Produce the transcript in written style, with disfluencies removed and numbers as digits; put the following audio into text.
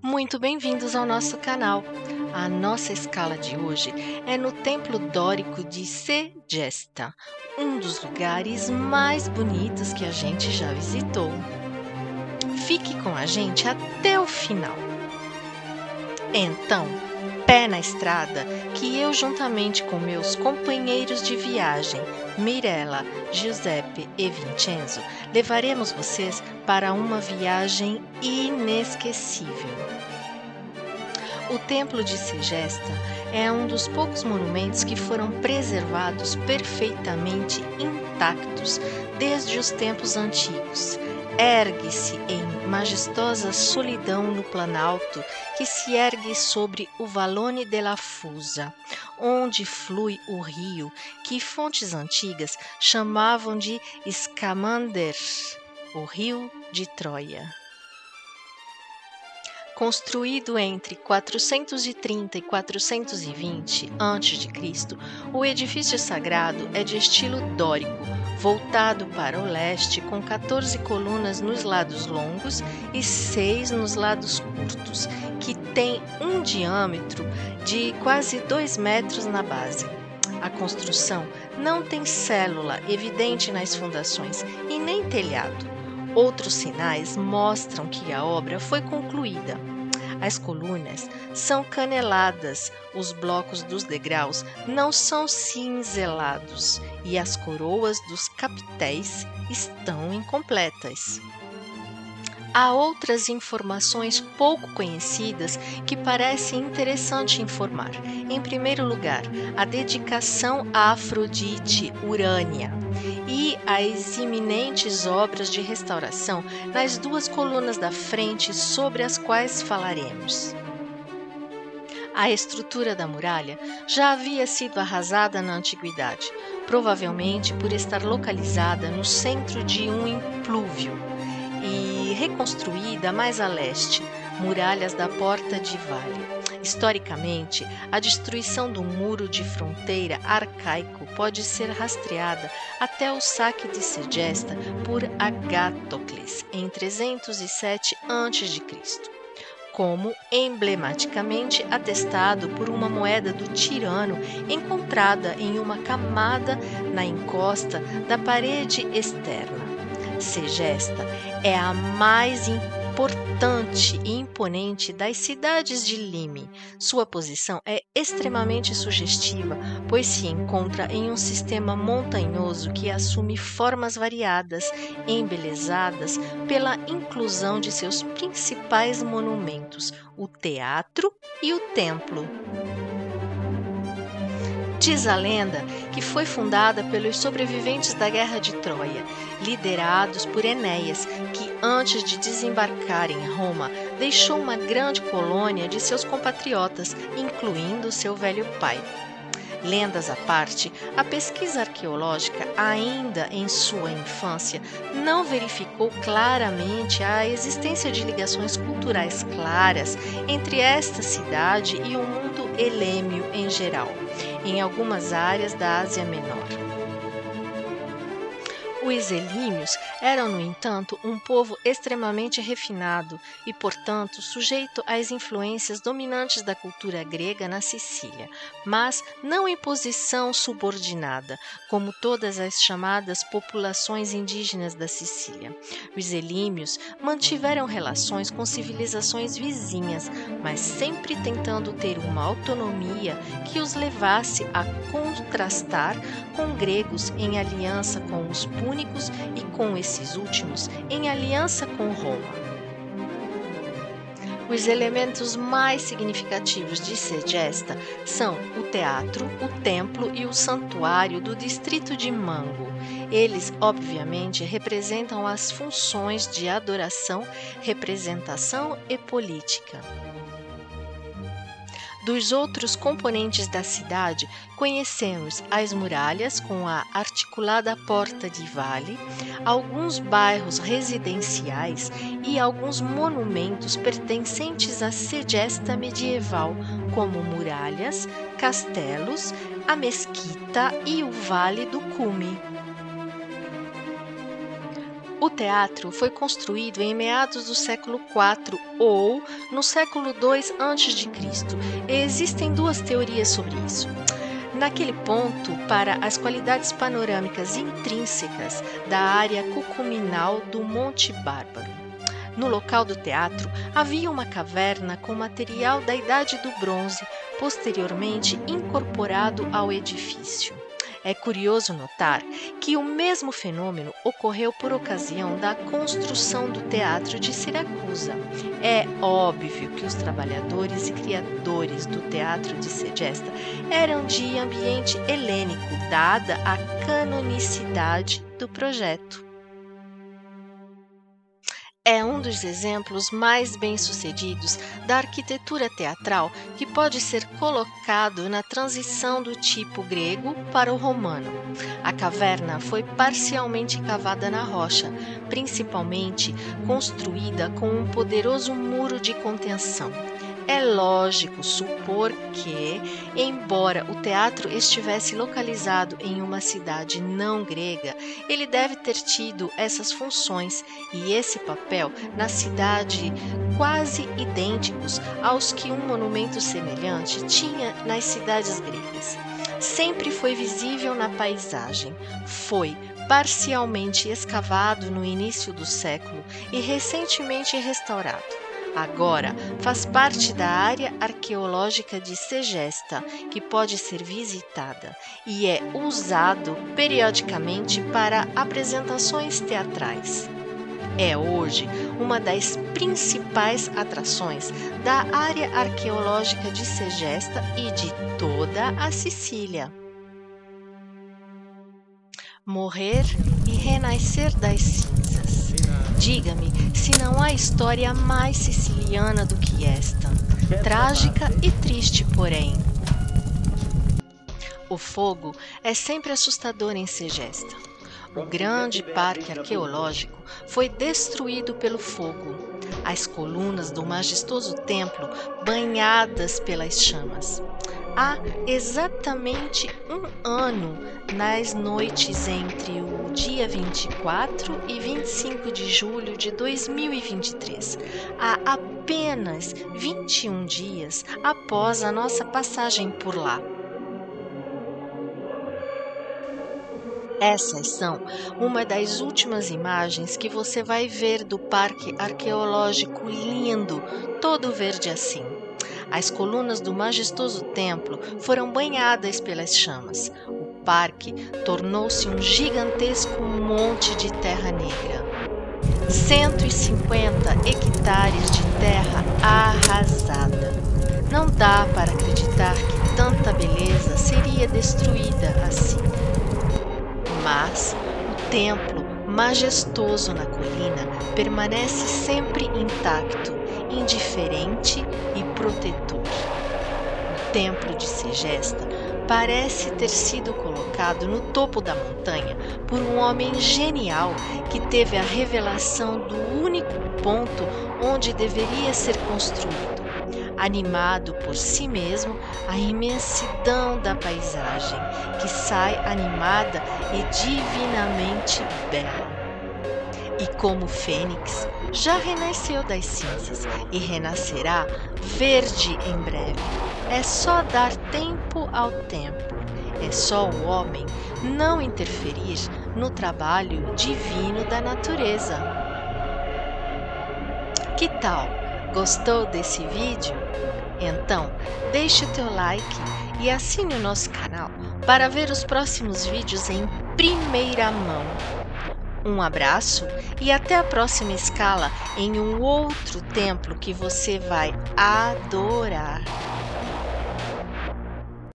Muito bem-vindos ao nosso canal. A nossa escala de hoje é no Templo Dórico de Segesta, um dos lugares mais bonitos que a gente já visitou. Fique com a gente até o final. Então, pé na estrada, que eu, juntamente com meus companheiros de viagem, Mirella, Giuseppe e Vincenzo, levaremos vocês para uma viagem inesquecível. O Templo de Segesta é um dos poucos monumentos que foram preservados perfeitamente intactos desde os tempos antigos. Ergue-se em majestosa solidão no planalto que se ergue sobre o Vallone della Fusa, onde flui o rio que fontes antigas chamavam de Scamander, o rio de Troia. Construído entre 430 e 420 a.C., o edifício sagrado é de estilo dórico, voltado para o leste, com 14 colunas nos lados longos e 6 nos lados curtos, que tem um diâmetro de quase 2 metros na base. A construção não tem célula evidente nas fundações e nem telhado. Outros sinais mostram que a obra foi concluída. As colunas são caneladas, os blocos dos degraus não são cinzelados e as coroas dos capitéis estão incompletas. Há outras informações pouco conhecidas que parecem interessante informar. Em primeiro lugar, a dedicação a Afrodite Urânia e as iminentes obras de restauração nas 2 colunas da frente sobre as quais falaremos. A estrutura da muralha já havia sido arrasada na antiguidade, provavelmente por estar localizada no centro de um implúvio, e reconstruída mais a leste, muralhas da Porta de Vale. Historicamente, a destruição do muro de fronteira arcaico pode ser rastreada até o saque de Segesta por Agatocles em 307 a.C., como emblematicamente atestado por uma moeda do tirano encontrada em uma camada na encosta da parede externa. Segesta é a mais importante e imponente das cidades de Lime. Sua posição é extremamente sugestiva, pois se encontra em um sistema montanhoso que assume formas variadas, embelezadas pela inclusão de seus principais monumentos, o teatro e o templo. Diz a lenda que foi fundada pelos sobreviventes da Guerra de Troia, liderados por Enéas, que antes de desembarcar em Roma, deixou uma grande colônia de seus compatriotas, incluindo seu velho pai. Lendas à parte, a pesquisa arqueológica, ainda em sua infância, não verificou claramente a existência de ligações culturais claras entre esta cidade e o mundo helênio em geral, em algumas áreas da Ásia Menor. Os helínios eram, no entanto, um povo extremamente refinado e, portanto, sujeito às influências dominantes da cultura grega na Sicília, mas não em posição subordinada, como todas as chamadas populações indígenas da Sicília. Os helínios mantiveram relações com civilizações vizinhas, mas sempre tentando ter uma autonomia que os levasse a contrastar com gregos em aliança com os púnicos e com esses últimos em aliança com Roma. Os elementos mais significativos de Segesta são o teatro, o templo e o santuário do distrito de Mango. Eles, obviamente, representam as funções de adoração, representação e política. Dos outros componentes da cidade, conhecemos as muralhas com a articulada Porta de Vale, alguns bairros residenciais e alguns monumentos pertencentes à Segesta medieval, como muralhas, castelos, a mesquita e o Vale do Cume. O teatro foi construído em meados do século IV ou no século II a.C. Existem duas teorias sobre isso. Naquele ponto, para as qualidades panorâmicas intrínsecas da área cucuminal do Monte Bárbaro. No local do teatro havia uma caverna com material da Idade do Bronze, posteriormente incorporado ao edifício. É curioso notar que o mesmo fenômeno ocorreu por ocasião da construção do Teatro de Siracusa. É óbvio que os trabalhadores e criadores do Teatro de Segesta eram de ambiente helênico, dada a canonicidade do projeto. É um dos exemplos mais bem-sucedidos da arquitetura teatral que pode ser colocado na transição do tipo grego para o romano. A caverna foi parcialmente cavada na rocha, principalmente construída com um poderoso muro de contenção. É lógico supor que, embora o teatro estivesse localizado em uma cidade não grega, ele deve ter tido essas funções e esse papel na cidade quase idênticos aos que um monumento semelhante tinha nas cidades gregas. Sempre foi visível na paisagem, foi parcialmente escavado no início do século e recentemente restaurado. Agora faz parte da área arqueológica de Segesta, que pode ser visitada e é usado periodicamente para apresentações teatrais. É hoje uma das principais atrações da área arqueológica de Segesta e de toda a Sicília. Morrer e renascer das cinzas. Diga-me se não há história mais siciliana do que esta, trágica e triste, porém. O fogo é sempre assustador em Segesta. O grande parque arqueológico foi destruído pelo fogo. As colunas do majestoso templo banhadas pelas chamas. Há exatamente um ano, nas noites entre o dia 24 e 25 de julho de 2023, há apenas 21 dias após a nossa passagem por lá. Essas são uma das últimas imagens que você vai ver do parque arqueológico lindo, todo verde assim. As colunas do majestoso templo foram banhadas pelas chamas. O parque tornou-se um gigantesco monte de terra negra. 150 hectares de terra arrasada. Não dá para acreditar que tanta beleza seria destruída assim. Mas o templo majestoso na colina permanece sempre intacto, indiferente e protetor. O templo de Segesta parece ter sido colocado no topo da montanha por um homem genial que teve a revelação do único ponto onde deveria ser construído. Animado por si mesmo, a imensidão da paisagem, que sai animada e divinamente bela. E como fênix, já renasceu das cinzas e renascerá verde em breve. É só dar tempo ao tempo. É só o homem não interferir no trabalho divino da natureza. Que tal? Gostou desse vídeo? Então, deixe o teu like e assine o nosso canal para ver os próximos vídeos em primeira mão. Um abraço e até a próxima escala em um outro templo que você vai adorar.